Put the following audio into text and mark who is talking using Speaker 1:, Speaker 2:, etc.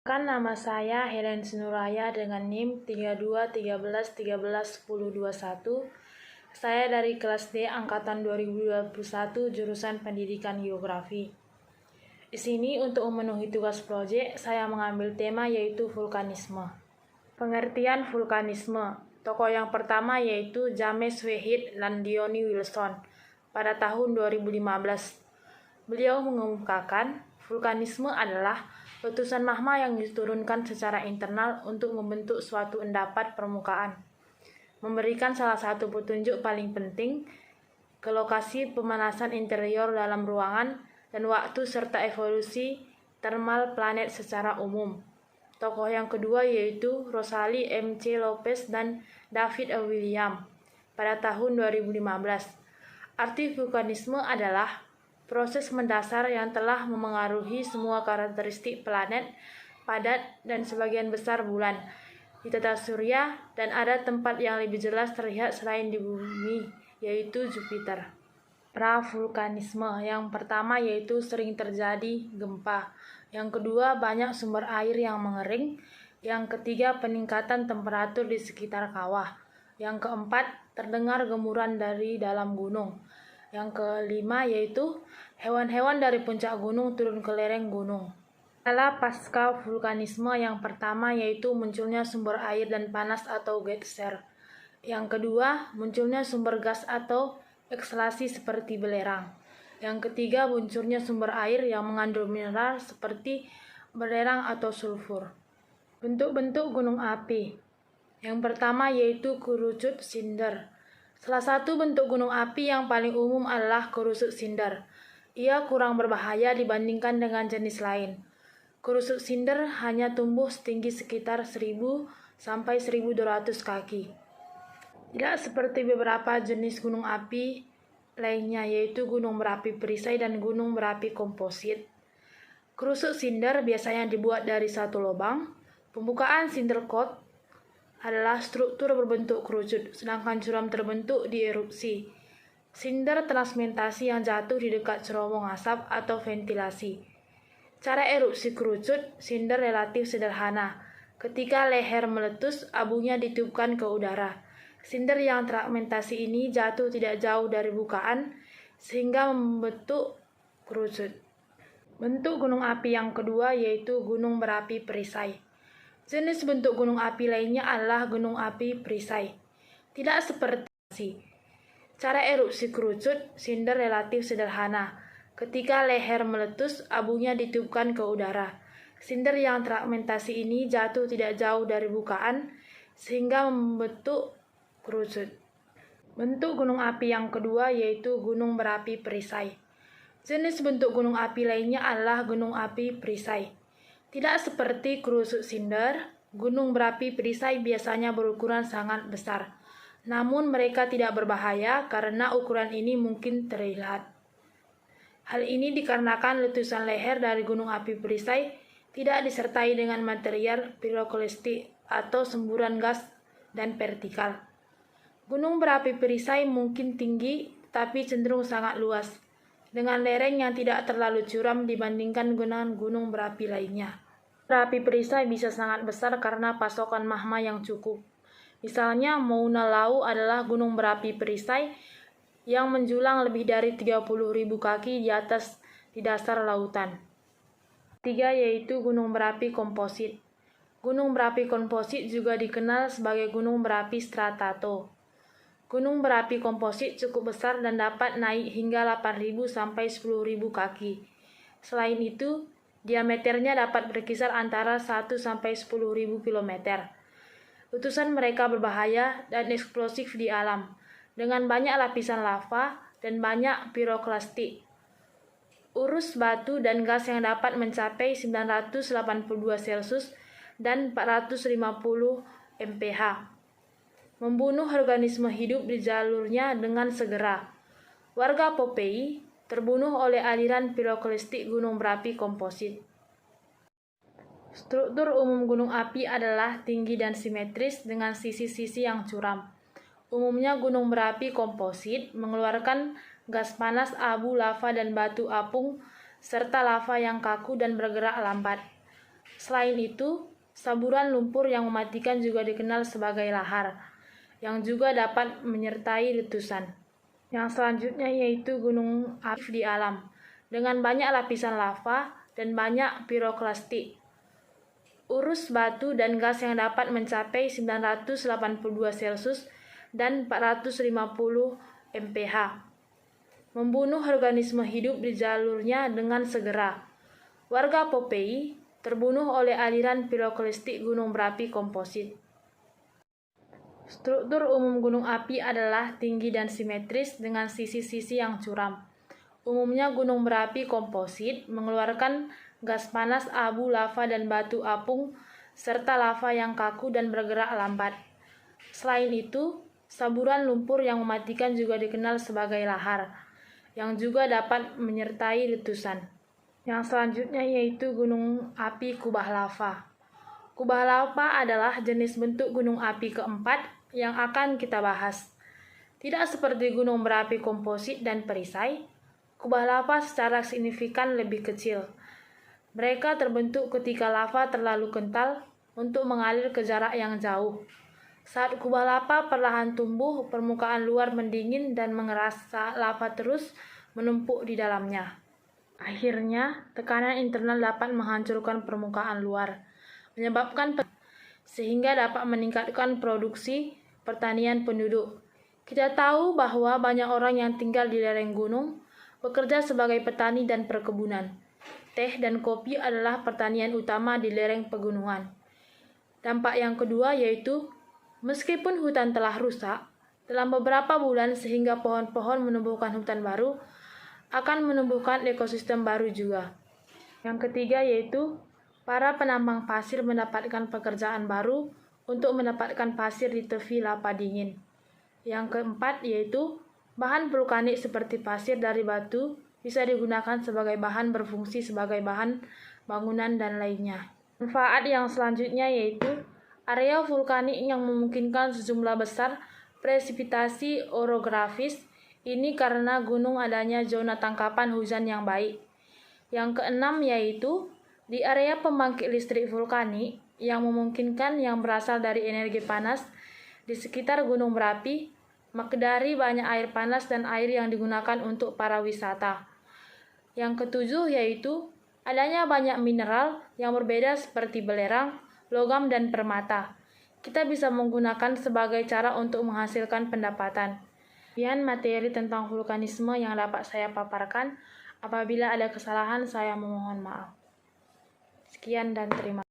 Speaker 1: Nama saya Helen Sinuraya dengan NIM 3213111021. Saya dari kelas D angkatan 2021 jurusan Pendidikan Geografi. Di sini untuk memenuhi tugas proyek saya mengambil tema yaitu vulkanisme. Pengertian vulkanisme. Tokoh yang pertama yaitu James Wheat Landioni Wilson pada tahun 2015. Beliau mengungkapkan vulkanisme adalah letusan magma yang diturunkan secara internal untuk membentuk suatu endapan permukaan. Memberikan salah satu petunjuk paling penting ke lokasi pemanasan interior dalam ruangan dan waktu serta evolusi termal planet secara umum. Tokoh yang kedua yaitu Rosalie M. C. Lopez dan David E. William pada tahun 2015. Arti vulkanisme adalah proses mendasar yang telah memengaruhi semua karakteristik planet, padat, dan sebagian besar bulan di tata surya, dan ada tempat yang lebih jelas terlihat selain di bumi, yaitu Jupiter. Pravulkanisme yang pertama yaitu sering terjadi gempa, yang kedua banyak sumber air yang mengering, yang ketiga peningkatan temperatur di sekitar kawah, yang keempat terdengar gemuruhan dari dalam gunung, yang kelima yaitu hewan-hewan dari puncak gunung turun ke lereng gunung. Adalah pasca vulkanisme yang pertama yaitu munculnya sumber air dan panas atau geyser. Yang kedua munculnya sumber gas atau ekselasi seperti belerang. Yang ketiga munculnya sumber air yang mengandung mineral seperti belerang atau sulfur. Bentuk-bentuk gunung api. Yang pertama yaitu kerucut cinder. Salah satu bentuk gunung api yang paling umum adalah kerusut cinder. Ia kurang berbahaya dibandingkan dengan jenis lain. Kerusut cinder hanya tumbuh setinggi sekitar 1000 sampai 1200 kaki. Tidak seperti beberapa jenis gunung api lainnya yaitu gunung berapi perisai dan gunung berapi komposit. Kerusut cinder biasanya dibuat dari satu lubang. Pembukaan cinder core adalah struktur berbentuk kerucut, sedangkan curam terbentuk di erupsi. Cinder transmentasi yang jatuh di dekat cerobong asap atau ventilasi. Cara erupsi kerucut cinder relatif sederhana. Ketika leher meletus, abunya ditiupkan ke udara. Cinder yang fragmentasi ini jatuh tidak jauh dari bukaan, sehingga membentuk kerucut. Bentuk gunung api yang kedua yaitu gunung berapi perisai. Jenis bentuk gunung api lainnya adalah gunung api perisai. Tidak seperti cara erupsi kerucut cinder relatif sederhana. Ketika leher meletus, abunya ditiupkan ke udara. Cinder yang fragmentasi ini jatuh tidak jauh dari bukaan, sehingga membentuk kerucut. Bentuk gunung api yang kedua yaitu gunung berapi perisai. Jenis bentuk gunung api lainnya adalah gunung api perisai. Tidak seperti kerusut cinder, gunung berapi perisai biasanya berukuran sangat besar. Namun mereka tidak berbahaya karena ukuran ini mungkin terlihat. Hal ini dikarenakan letusan leher dari gunung api perisai tidak disertai dengan material piroklastik atau semburan gas dan vertikal. Gunung berapi perisai mungkin tinggi tapi cenderung sangat luas, dengan lereng yang tidak terlalu curam dibandingkan dengan gunung berapi lainnya. Berapi perisai bisa sangat besar karena pasokan magma yang cukup. Misalnya, Mauna Loa adalah gunung berapi perisai yang menjulang lebih dari 30.000 kaki di dasar lautan. Tiga yaitu gunung berapi komposit. Gunung berapi komposit juga dikenal sebagai gunung berapi stratato. Gunung berapi komposit cukup besar dan dapat naik hingga 8.000 sampai 10.000 kaki. Selain itu, diameternya dapat berkisar antara 1 sampai 10.000 km. Letusan mereka berbahaya dan eksplosif di alam, dengan banyak lapisan lava dan banyak piroklastik. Urus batu dan gas yang dapat mencapai 982 Celcius dan 450 mph. Membunuh organisme hidup di jalurnya dengan segera. Warga Popeye terbunuh oleh aliran piroklastik gunung berapi komposit. Struktur umum gunung api adalah tinggi dan simetris dengan sisi-sisi yang curam. Umumnya gunung berapi komposit mengeluarkan gas panas, abu, lava, dan batu apung, serta lava yang kaku dan bergerak lambat. Selain itu, saburan lumpur yang mematikan juga dikenal sebagai lahar, yang juga dapat menyertai letusan. Yang selanjutnya yaitu gunung aktif di alam, dengan banyak lapisan lava dan banyak piroklastik. Urus batu dan gas yang dapat mencapai 982 Celcius dan 450 mph. Membunuh organisme hidup di jalurnya dengan segera. Warga Popeye terbunuh oleh aliran piroklastik gunung berapi komposit. Struktur umum gunung api adalah tinggi dan simetris dengan sisi-sisi yang curam. Umumnya gunung berapi komposit mengeluarkan gas panas, abu, lava, dan batu apung, serta lava yang kaku dan bergerak lambat. Selain itu, saburan lumpur yang mematikan juga dikenal sebagai lahar, yang juga dapat menyertai letusan. Yang selanjutnya yaitu gunung api kubah lava. Kubah lava adalah jenis bentuk gunung api keempat yang akan kita bahas. Tidak seperti gunung berapi komposit dan perisai, kubah lava secara signifikan lebih kecil. Mereka terbentuk ketika lava terlalu kental untuk mengalir ke jarak yang jauh. Saat kubah lava perlahan tumbuh, permukaan luar mendingin dan mengeras saat lava terus menumpuk di dalamnya. Akhirnya, tekanan internal dapat menghancurkan permukaan luar, menyebabkan sehingga dapat meningkatkan produksi pertanian penduduk. Kita tahu bahwa banyak orang yang tinggal di lereng gunung bekerja sebagai petani dan perkebunan. Teh dan kopi adalah pertanian utama di lereng pegunungan. Dampak yang kedua yaitu, meskipun hutan telah rusak, dalam beberapa bulan sehingga pohon-pohon menumbuhkan hutan baru, akan menumbuhkan ekosistem baru juga. Yang ketiga yaitu, para penambang pasir mendapatkan pekerjaan baru untuk mendapatkan pasir di tepi lapa dingin. Yang keempat yaitu, bahan vulkanik seperti pasir dari batu bisa digunakan sebagai bahan berfungsi sebagai bahan bangunan dan lainnya. Manfaat yang selanjutnya yaitu, area vulkanik yang memungkinkan sejumlah besar presipitasi orografis, ini karena gunung adanya zona tangkapan hujan yang baik. Yang keenam yaitu, di area pembangkit listrik vulkanik yang memungkinkan yang berasal dari energi panas di sekitar gunung berapi, maka dari banyak air panas dan air yang digunakan untuk para wisata. Yang ketujuh yaitu, adanya banyak mineral yang berbeda seperti belerang, logam, dan permata. Kita bisa menggunakan sebagai cara untuk menghasilkan pendapatan. Sekian materi tentang vulkanisme yang dapat saya paparkan. Apabila ada kesalahan, saya memohon maaf. Sekian dan terima kasih.